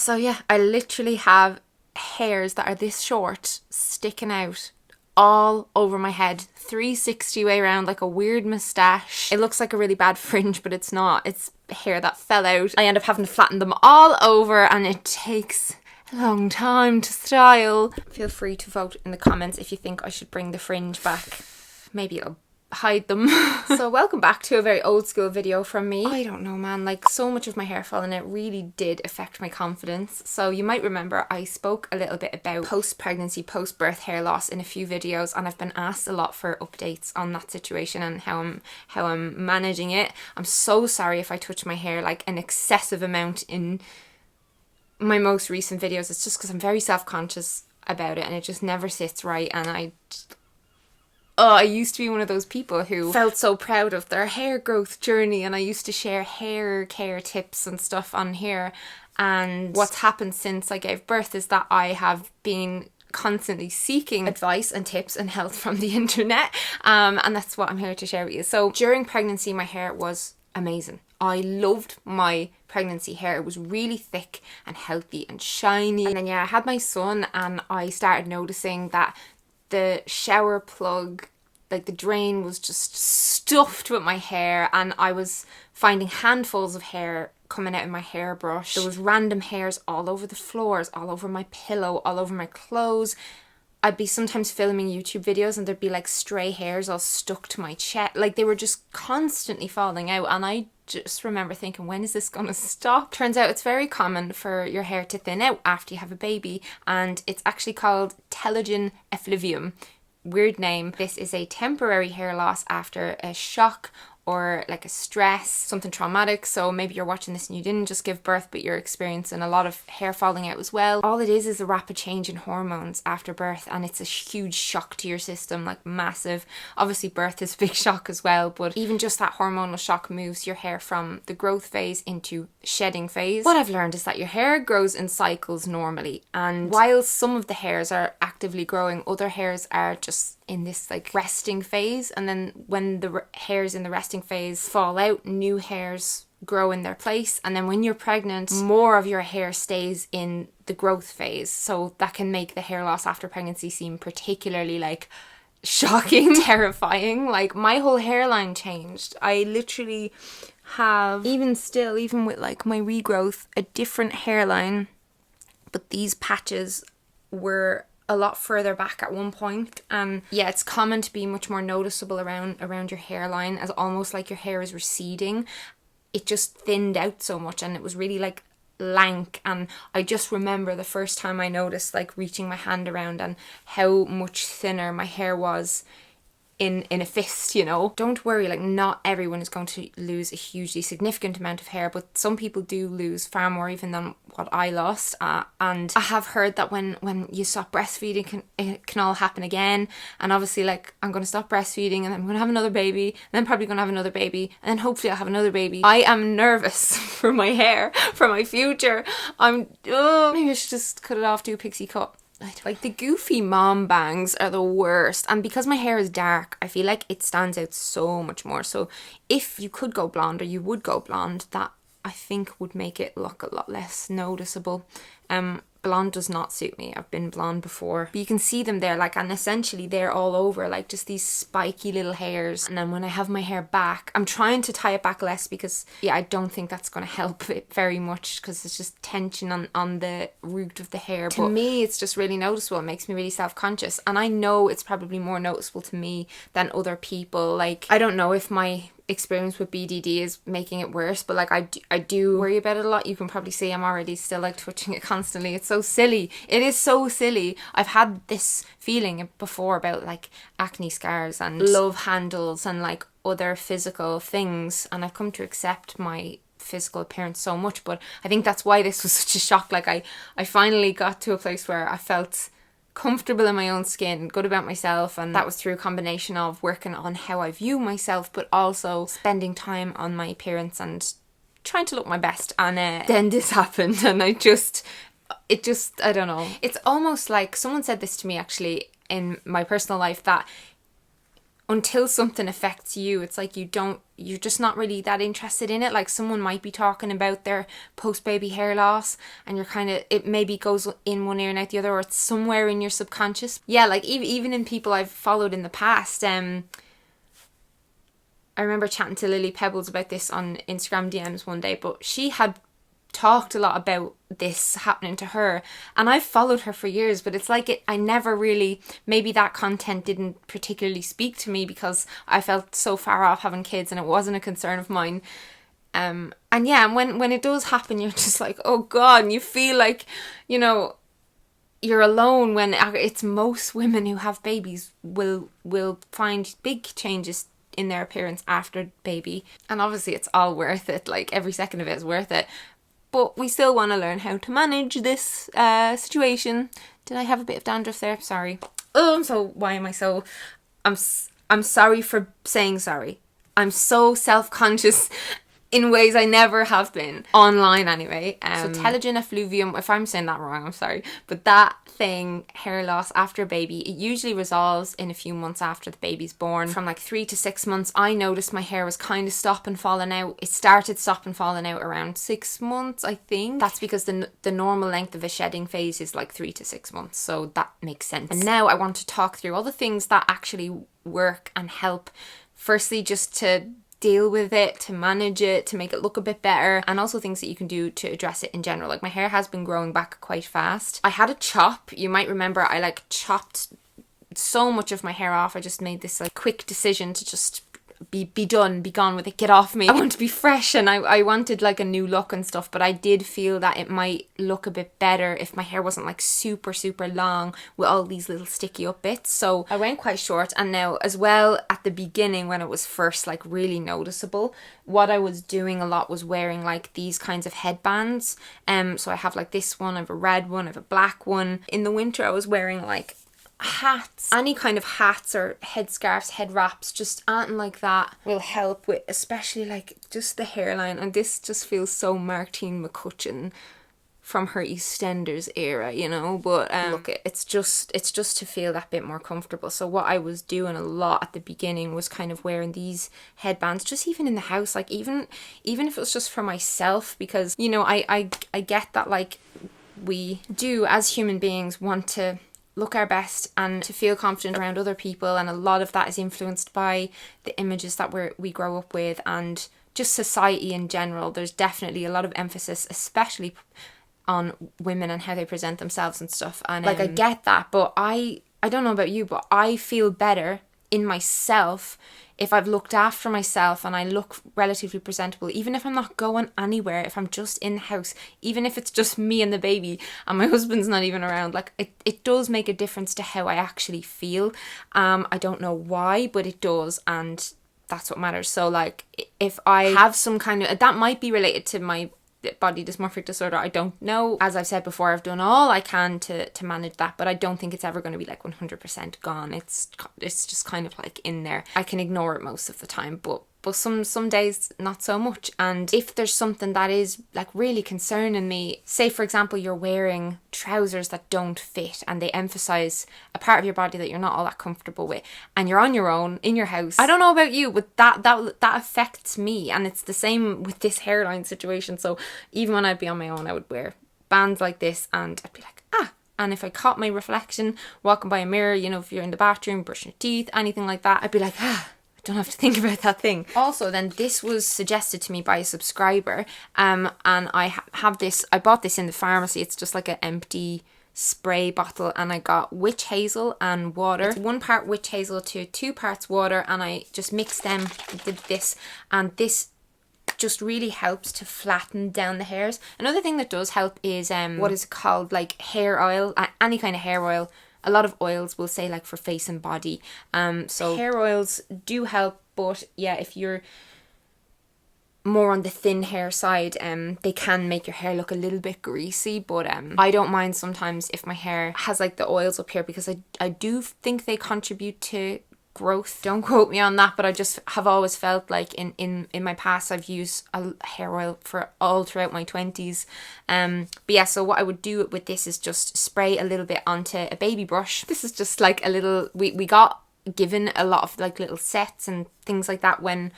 So yeah, I literally have hairs that are this short sticking out all over my head, 360 way around, like a weird moustache. It looks like a really bad fringe, but it's not. It's hair that fell out. I end up having to flatten them all over, and it takes a long time to style. Feel free to vote in the comments if you think I should bring the fringe back. Maybe I'll hide them. So welcome back to a very old school video from me. I don't know, man, like so much of my hair falling out really did affect my confidence. So you might remember I spoke a little bit about post-pregnancy, post-birth hair loss in a few videos, and I've been asked a lot for updates on that situation and how I'm managing it. I'm so sorry if I touch my hair like an excessive amount in my most recent videos. It's just because I'm very self-conscious about it and it just never sits right, and I used to be one of those people who felt so proud of their hair growth journey, and I used to share hair care tips and stuff on here. And what's happened since I gave birth is that I have been constantly seeking advice and tips and help from the internet, and that's what I'm here to share with you. So during pregnancy, my hair was amazing. I loved my pregnancy hair. It was really thick and healthy and shiny. And then I had my son, and I started noticing that the shower plug, like the drain, was just stuffed with my hair, and I was finding handfuls of hair coming out of my hairbrush. There was random hairs all over the floors, all over my pillow, all over my clothes. I'd be sometimes filming YouTube videos and there'd be like stray hairs all stuck to my chest. Like they were just constantly falling out, and I just remember thinking, when is this gonna stop? Turns out it's very common for your hair to thin out after you have a baby, and it's actually called Telogen Effluvium. Weird name. This is a temporary hair loss after a shock or like a stress, something traumatic. So maybe you're watching this and you didn't just give birth, but you're experiencing a lot of hair falling out as well. All it is a rapid change in hormones after birth, and it's a huge shock to your system, like massive. Obviously birth is a big shock as well, but even just that hormonal shock moves your hair from the growth phase into shedding phase. What I've learned is that your hair grows in cycles normally, and while some of the hairs are actively growing, other hairs are just in this like resting phase, and then when the hairs in the resting phase fall out, new hairs grow in their place. And then when you're pregnant, more of your hair stays in the growth phase, so that can make the hair loss after pregnancy seem particularly like shocking, terrifying. Like my whole hairline changed. I literally have, even with like my regrowth, a different hairline, but these patches were a lot further back at one point. And yeah, it's common to be much more noticeable around your hairline, as almost like your hair is receding. It just thinned out so much, and it was really like lank. And I just remember the first time I noticed, like reaching my hand around, and how much thinner my hair was in a fist, you know. Don't worry, like not everyone is going to lose a hugely significant amount of hair, but some people do lose far more even than what I lost. And I have heard that when you stop breastfeeding, it can all happen again. And obviously, like, I'm going to stop breastfeeding, and then I'm going to have another baby, and then probably going to have another baby, and then hopefully I'll have another baby. I am nervous for my hair, for my future. Maybe I should just cut it off, do a pixie cut. Like the goofy mom bangs are the worst, and because my hair is dark, I feel like it stands out so much more. So if you could go blonde, or you would go blonde, that I think would make it look a lot less noticeable. Blonde does not suit me. I've been blonde before, but you can see them there, like, and essentially they're all over, like just these spiky little hairs. And then when I have my hair back, I'm trying to tie it back less, because yeah, I don't think that's going to help it very much, because it's just tension on the root of the hair. To me, it's just really noticeable. It makes me really self-conscious, and I know it's probably more noticeable to me than other people. Like, I don't know if my experience with BDD is making it worse, but like I do worry about it a lot. You can probably see I'm already still like touching it constantly. It's so silly. It is so silly. I've had this feeling before about like acne scars and love handles and like other physical things, and I've come to accept my physical appearance so much. But I think that's why this was such a shock. Like I finally got to a place where I felt comfortable in my own skin, good about myself, and that was through a combination of working on how I view myself, but also spending time on my appearance and trying to look my best. And then this happened, and I don't know. It's almost like someone said this to me actually in my personal life, that until something affects you, it's like you're just not really that interested in it. Like someone might be talking about their post-baby hair loss and you're kind of, it maybe goes in one ear and out the other, or it's somewhere in your subconscious. Yeah, like even in people I've followed in the past, I remember chatting to Lily Pebbles about this on Instagram DMs one day, but she had talked a lot about this happening to her, and I've followed her for years, but it's like I never really, maybe that content didn't particularly speak to me because I felt so far off having kids and it wasn't a concern of mine. And when it does happen, you're just like, oh God, and you feel like, you know, you're alone, when it's most women who have babies will find big changes in their appearance after baby, and obviously it's all worth it, like every second of it is worth it. But we still want to learn how to manage this situation. Did I have a bit of dandruff there? Sorry. Why am I so... I'm sorry for saying sorry. I'm so self-conscious in ways I never have been. Online anyway. So Telogen Effluvium, if I'm saying that wrong, I'm sorry. But that thing, hair loss after a baby, it usually resolves in a few months after the baby's born. From like 3 to 6 months, I noticed my hair was kind of stopping falling out. It started stopping falling out around 6 months, I think. That's because the normal length of a shedding phase is like 3 to 6 months. So that makes sense. And now I want to talk through all the things that actually work and help. Firstly, just to deal with it, to manage it, to make it look a bit better, and also things that you can do to address it in general. Like my hair has been growing back quite fast. I had a chop. You might remember I like chopped so much of my hair off. I just made this like quick decision to just be done, be gone with it, get off me. I want to be fresh, and I wanted like a new look and stuff, but I did feel that it might look a bit better if my hair wasn't like super long with all these little sticky up bits. So I went quite short, and now as well at the beginning when it was first like really noticeable, what I was doing a lot was wearing like these kinds of headbands. So I have like this one, I have a red one, I have a black one. In the winter I was wearing like hats, any kind of hats or headscarves, head wraps, just anything like that will help with, especially like just the hairline. And this just feels so Martine McCutcheon from her EastEnders era, you know. But look, it's just to feel that bit more comfortable. So what I was doing a lot at the beginning was kind of wearing these headbands, just even in the house, like even if it was just for myself, because you know I get that like we do as human beings want to look our best and to feel confident around other people, and a lot of that is influenced by the images that we grow up with and just society in general. There's definitely a lot of emphasis, especially on women and how they present themselves and stuff, and like I get that, but I don't know about you, but I feel better in myself if I've looked after myself and I look relatively presentable, even if I'm not going anywhere, if I'm just in the house, even if it's just me and the baby and my husband's not even around. Like it does make a difference to how I actually feel. I don't know why, but it does, and that's what matters. So like if I have some kind of, that might be related to my body dysmorphic disorder, I don't know. As I've said before, I've done all I can to manage that, but I don't think it's ever going to be like 100% gone. It's just kind of like in there. I can ignore it most of the time, but some days not so much. And if there's something that is like really concerning me, say for example you're wearing trousers that don't fit and they emphasize a part of your body that you're not all that comfortable with, and you're on your own in your house, I don't know about you, but that affects me. And it's the same with this hairline situation. So even when I'd be on my own, I would wear bands like this and I'd be like, and if I caught my reflection walking by a mirror, you know, if you're in the bathroom brushing your teeth, anything like that, I'd be like, I don't have to think about that thing. Also, then this was suggested to me by a subscriber, and I have this. I bought this in the pharmacy. It's just like an empty spray bottle, and I got witch hazel and water. It's 1 part witch hazel to 2 parts water, and I just mixed them. Did this, and this just really helps to flatten down the hairs. Another thing that does help is what is it called, like hair oil, any kind of hair oil. A lot of oils will say like for face and body. So hair oils do help, but yeah, if you're more on the thin hair side, they can make your hair look a little bit greasy, but I don't mind sometimes if my hair has like the oils up here, because I do think they contribute to growth. Don't quote me on that, but I just have always felt like in my past I've used a hair oil for all throughout my 20s. But yeah, so what I would do with this is just spray a little bit onto a baby brush. This is just like a little, we got given a lot of like little sets and things like that when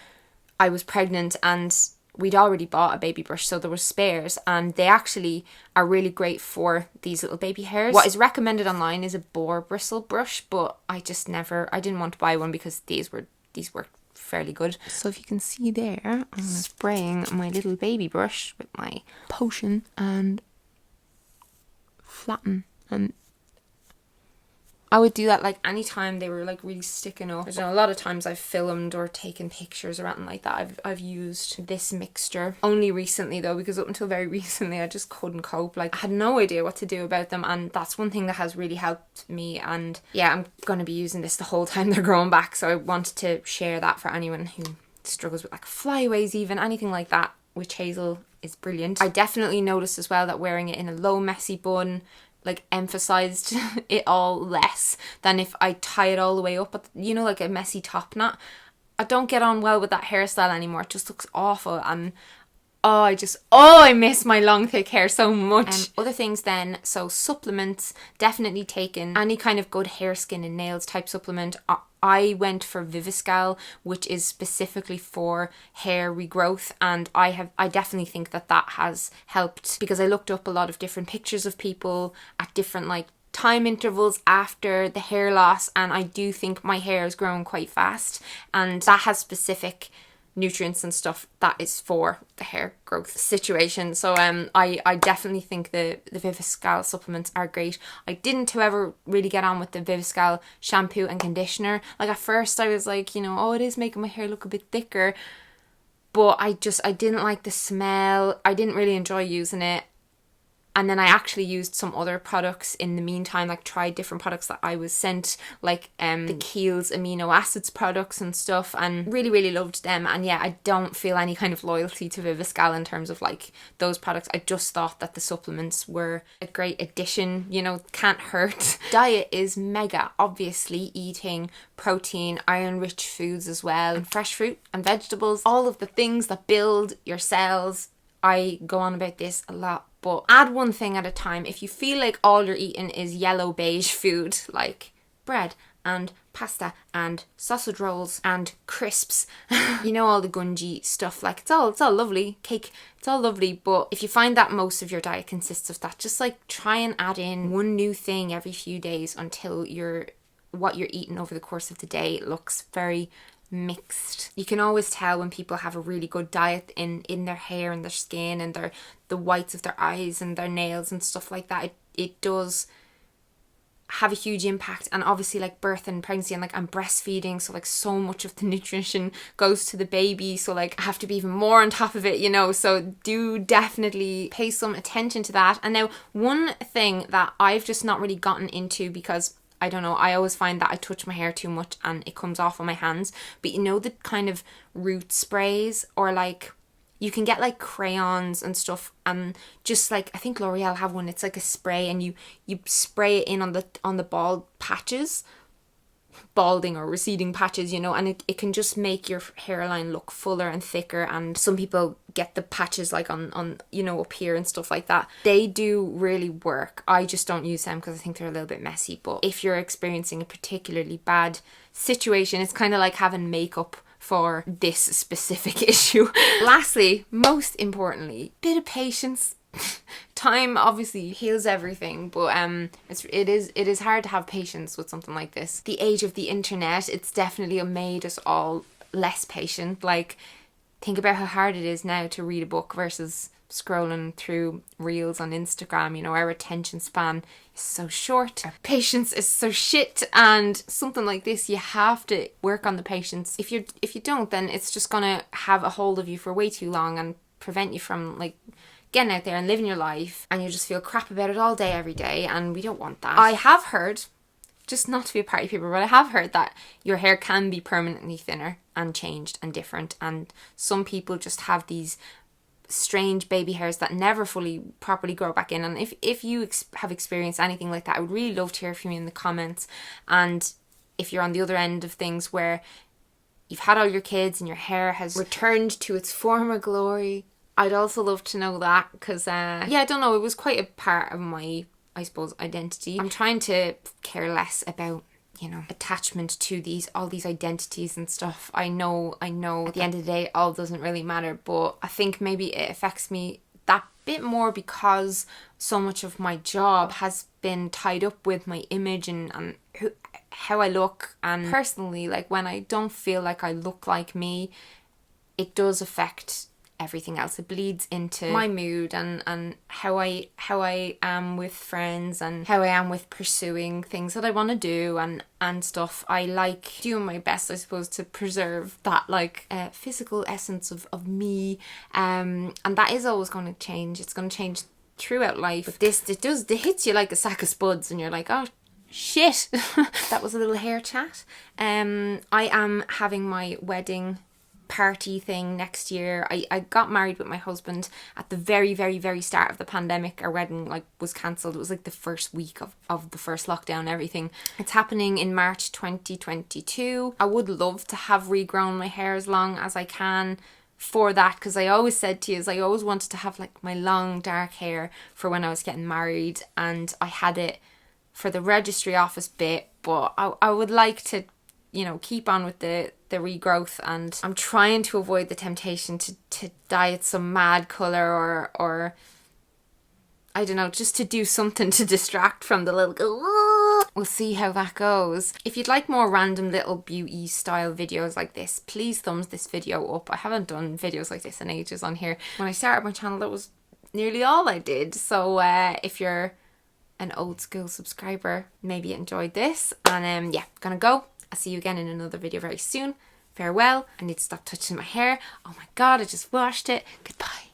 I was pregnant, and we'd already bought a baby brush, so there were spares, and they actually are really great for these little baby hairs. What is recommended online is a boar bristle brush, but I didn't want to buy one because these were fairly good. So if you can see there, I'm spraying my little baby brush with my potion and flatten, and I would do that like anytime they were like really sticking up. I don't know, a lot of times I've filmed or taken pictures or anything like that. I've used this mixture. Only recently though, because up until very recently I just couldn't cope. Like I had no idea what to do about them, and that's one thing that has really helped me. And yeah, I'm going to be using this the whole time they're growing back, so I wanted to share that for anyone who struggles with like flyaways, even anything like that. Witch hazel is brilliant. I definitely noticed as well that wearing it in a low messy bun like emphasized it all less than if I tie it all the way up, you know, like a messy top knot. I don't get on well with that hairstyle anymore. It just looks awful, and I miss my long thick hair so much. Other things then, so supplements, definitely taken any kind of good hair, skin and nails type supplement. I went for Viviscal, which is specifically for hair regrowth, and I definitely think that has helped, because I looked up a lot of different pictures of people at different like time intervals after the hair loss, and I do think my hair is growing quite fast, and that has specific nutrients and stuff that is for the hair growth situation. So I definitely think the Viviscal supplements are great. I didn't, however, really get on with the Viviscal shampoo and conditioner. Like at first I was like, you know, oh, it is making my hair look a bit thicker, but I didn't like the smell. I didn't really enjoy using it. And then I actually used some other products in the meantime, like tried different products that I was sent, like the Kiehl's amino acids products and stuff, and really, really loved them. And yeah, I don't feel any kind of loyalty to Viviscal in terms of like those products. I just thought that the supplements were a great addition, you know, can't hurt. Diet is mega, obviously eating protein, iron-rich foods as well, and fresh fruit and vegetables, all of the things that build your cells. I go on about this a lot, but add one thing at a time. If you feel like all you're eating is yellow beige food, like bread and pasta and sausage rolls and crisps, you know, all the gungy stuff, like it's all lovely, cake, it's all lovely, but if you find that most of your diet consists of that, just like try and add in one new thing every few days until what you're eating over the course of the day looks very mixed. You can always tell when people have a really good diet in their hair and their skin and the whites of their eyes and their nails and stuff like that. It does have a huge impact. And obviously like birth and pregnancy, and like I'm breastfeeding, so like so much of the nutrition goes to the baby, so like I have to be even more on top of it, you know, so do definitely pay some attention to that. And now one thing that I've just not really gotten into, because I don't know, I always find that I touch my hair too much and it comes off on my hands. But you know the kind of root sprays, or like you can get like crayons and stuff, and just like I think L'Oreal have one, it's like a spray, and you spray it in on the bald patches, balding or receding patches, you know, and it can just make your hairline look fuller and thicker. And some people get the patches like on you know, up here and stuff like that. They do really work. I just don't use them because I think they're a little bit messy. But if you're experiencing a particularly bad situation, it's kind of like having makeup for this specific issue. Lastly, most importantly, bit of patience. Time obviously heals everything, but it is hard to have patience with something like this. The age of the internet, it's definitely made us all less patient. Like, think about how hard it is now to read a book versus scrolling through reels on Instagram. You know, our attention span is so short, our patience is so shit, and something like this, you have to work on the patience. If you don't, then it's just gonna have a hold of you for way too long and prevent you from like getting out there and living your life, and you just feel crap about it all day, every day, and we don't want that. I have heard, just not to be a party pooper, but I have heard that your hair can be permanently thinner and changed and different, and some people just have these strange baby hairs that never fully properly grow back in. And if you have experienced anything like that, I would really love to hear from you in the comments. And if you're on the other end of things where you've had all your kids and your hair has returned to its former glory, I'd also love to know that, because yeah, I don't know, it was quite a part of my, I suppose, identity. I'm trying to care less about you know, attachment to all these identities and stuff. I know at the end of the day, all doesn't really matter, but I think maybe it affects me that bit more because so much of my job has been tied up with my image and how I look. And personally, like, when I don't feel like I look like me, it does affect everything else. It bleeds into my mood and how I am with friends and how I am with pursuing things that I want to do and stuff. I like doing my best, I suppose, to preserve that like physical essence of me, and that is always going to change. It's going to change throughout life. But it hits you like a sack of spuds and you're like, oh shit. That was a little hair chat. I am having my wedding party thing next year. I got married with my husband at the very, very, very start of the pandemic. Our wedding like was cancelled. It was like the first week of the first lockdown and everything. It's happening in March 2022. I would love to have regrown my hair as long as I can for that, because I always said to you, I always wanted to have like my long dark hair for when I was getting married, and I had it for the registry office bit, but I would like to, you know, keep on with the regrowth, and I'm trying to avoid the temptation to dye it some mad colour or I don't know, just to do something to distract from the little we'll see how that goes. If you'd like more random little beauty style videos like this, please thumbs this video up. I haven't done videos like this in ages on here. When I started my channel, that was nearly all I did. So if you're an old school subscriber, maybe you enjoyed this. And yeah, gonna go. I'll see you again in another video very soon. Farewell. I need to stop touching my hair. Oh my god, I just washed it. Goodbye.